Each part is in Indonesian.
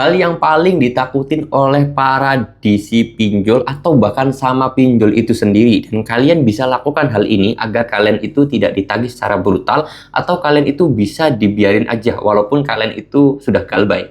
Hal yang paling ditakutin oleh para DC pinjol atau bahkan sama pinjol itu sendiri, dan kalian bisa lakukan hal ini agar kalian itu tidak ditagih secara brutal atau kalian itu bisa dibiarin aja walaupun kalian itu sudah galbay.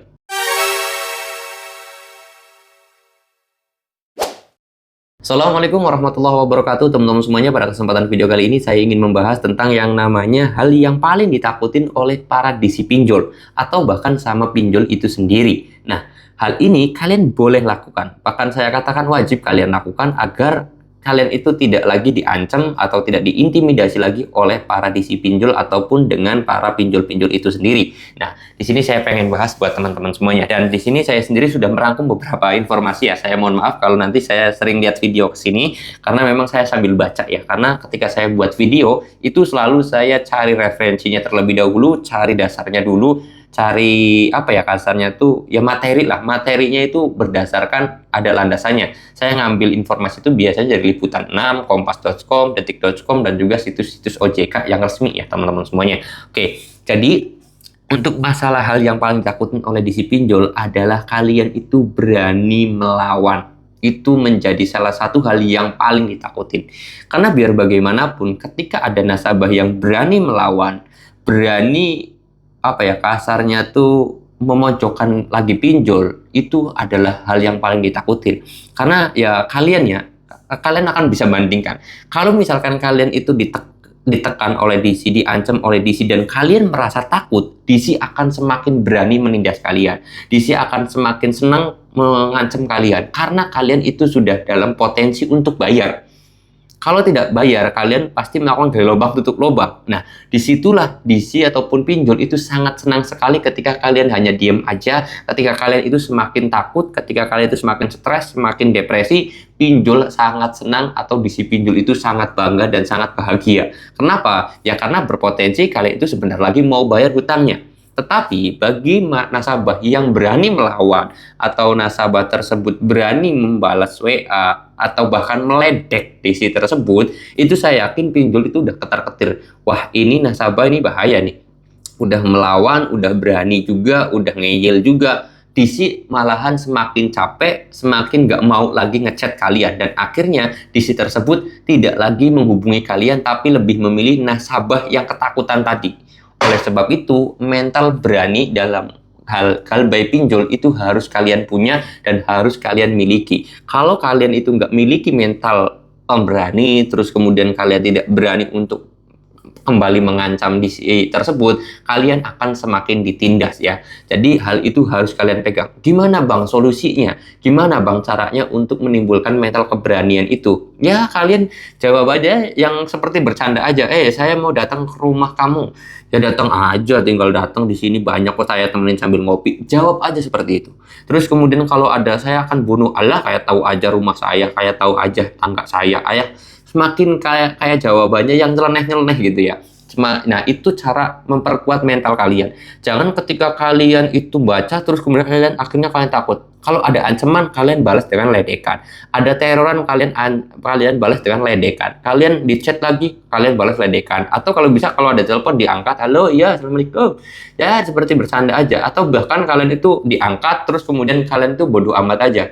Assalamualaikum warahmatullahi wabarakatuh teman-teman semuanya. Pada kesempatan video kali ini saya ingin membahas tentang yang namanya hal yang paling ditakutin oleh para DC pinjol atau bahkan sama pinjol itu sendiri. Nah, hal ini kalian boleh lakukan, bahkan saya katakan wajib kalian lakukan agar kalian itu tidak lagi diancam atau tidak diintimidasi lagi oleh para DC pinjol ataupun dengan para pinjol-pinjol itu sendiri. Nah, di sini saya pengen bahas buat teman-teman semuanya, dan di sini saya sendiri sudah merangkum beberapa informasi ya. Saya mohon maaf kalau nanti saya sering lihat video ke sini karena memang saya sambil baca ya. Karena ketika saya buat video itu selalu saya cari referensinya terlebih dahulu, cari dasarnya dulu, cari apa ya kasarnya tuh ya materi lah, materinya itu berdasarkan ada landasannya. Saya ngambil informasi itu biasanya dari Liputan 6, Kompas.com, Detik.com, dan juga situs-situs OJK yang resmi ya teman-teman semuanya. Oke, jadi untuk masalah hal yang paling takutin oleh DC pinjol adalah kalian itu berani melawan. Itu menjadi salah satu hal yang paling ditakutin. Karena biar bagaimanapun ketika ada nasabah yang berani melawan, berani apa ya kasarnya tuh memojokkan lagi pinjol, itu adalah hal yang paling ditakutin. Karena ya kalian akan bisa bandingkan kalau misalkan kalian itu ditekan oleh DC, diancam oleh DC, dan kalian merasa takut, DC akan semakin berani menindas kalian. DC akan semakin senang mengancam kalian karena kalian itu sudah dalam potensi untuk bayar. Kalau tidak bayar, kalian pasti melakukan gali lubang tutup lubang. Nah, disitulah DC ataupun pinjol itu sangat senang sekali ketika kalian hanya diem aja, ketika kalian itu semakin takut, ketika kalian itu semakin stres, semakin depresi. Pinjol sangat senang atau DC pinjol itu sangat bangga dan sangat bahagia. Kenapa? Ya karena berpotensi kalian itu sebentar lagi mau bayar hutangnya. Tetapi bagi nasabah yang berani melawan atau nasabah tersebut berani membalas WA atau bahkan meledek DC tersebut, itu saya yakin pinjol itu udah ketar-ketir. Wah, ini nasabah ini bahaya nih. Udah melawan, udah berani juga, udah ngeyel juga. DC malahan semakin capek, semakin nggak mau lagi ngechat kalian, dan akhirnya DC tersebut tidak lagi menghubungi kalian tapi lebih memilih nasabah yang ketakutan tadi. Oleh sebab itu, mental berani dalam hal galbay pinjol itu harus kalian punya dan harus kalian miliki. Kalau kalian itu nggak miliki mental pemberani, terus kemudian kalian tidak berani untuk kembali mengancam DC tersebut, kalian akan semakin ditindas ya. Jadi hal itu harus kalian pegang. Gimana bang solusinya? Gimana bang caranya untuk menimbulkan mental keberanian itu? Ya kalian jawab aja yang seperti bercanda aja. Saya mau datang ke rumah kamu. Ya datang aja, tinggal datang, di sini banyak kok saya temenin sambil ngopi. Jawab aja seperti itu. Terus kemudian kalau ada, saya akan bunuh Allah, kayak tahu aja rumah saya, kayak tahu aja tangga saya. Semakin kayak jawabannya yang nyeleneh-nyeleneh gitu ya. Nah, itu cara memperkuat mental kalian. Jangan ketika kalian itu baca terus kemudian akhirnya kalian takut. Kalau ada ancaman, kalian balas dengan ledekan. Ada teroran, kalian balas dengan ledekan. Kalian di chat lagi, kalian balas ledekan. Atau kalau bisa, kalau ada telepon diangkat, halo, iya, assalamualaikum. Ya, seperti bercanda aja. Atau bahkan kalian itu diangkat terus kemudian kalian itu bodoh amat aja.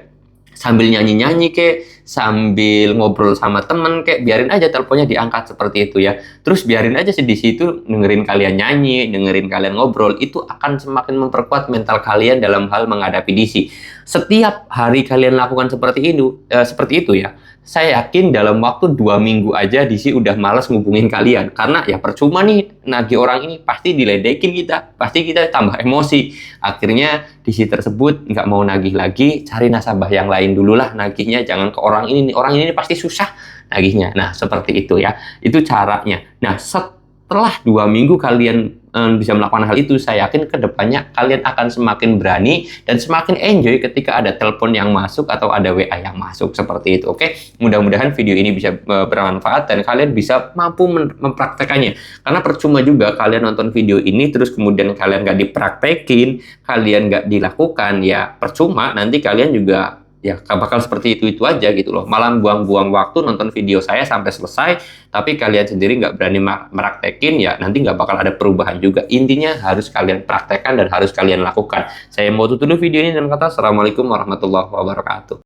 Sambil nyanyi-nyanyi kek, sambil ngobrol sama temen kek, biarin aja teleponnya diangkat seperti itu ya. Terus biarin aja sih di situ dengerin kalian nyanyi, dengerin kalian ngobrol, itu akan semakin memperkuat mental kalian dalam hal menghadapi DC. Setiap hari kalian lakukan seperti itu ya. Saya yakin dalam waktu 2 minggu aja DC udah malas ngubungin kalian. Karena ya percuma nih, nagih orang ini pasti diledekin kita. Pasti kita tambah emosi. Akhirnya DC tersebut nggak mau nagih lagi, cari nasabah yang lain dulu lah nagihnya. Jangan ke orang ini. Orang ini pasti susah nagihnya. Nah, seperti itu ya. Itu caranya. Nah, setelah 2 minggu kalian bisa melakukan hal itu, saya yakin kedepannya kalian akan semakin berani dan semakin enjoy ketika ada telepon yang masuk atau ada WA yang masuk seperti itu. Oke, mudah-mudahan video ini bisa bermanfaat dan kalian bisa mampu mempraktekannya. Karena percuma juga kalian nonton video ini terus kemudian kalian nggak dipraktekin, kalian nggak dilakukan, ya percuma. Nanti kalian juga ya bakal seperti itu aja gitu loh. Malah buang-buang waktu nonton video saya sampai selesai, tapi kalian sendiri nggak berani meraktekin, ya nanti nggak bakal ada perubahan juga. Intinya harus kalian praktekkan dan harus kalian lakukan. Saya mau tutup dulu video ini dengan kata Assalamualaikum warahmatullahi wabarakatuh.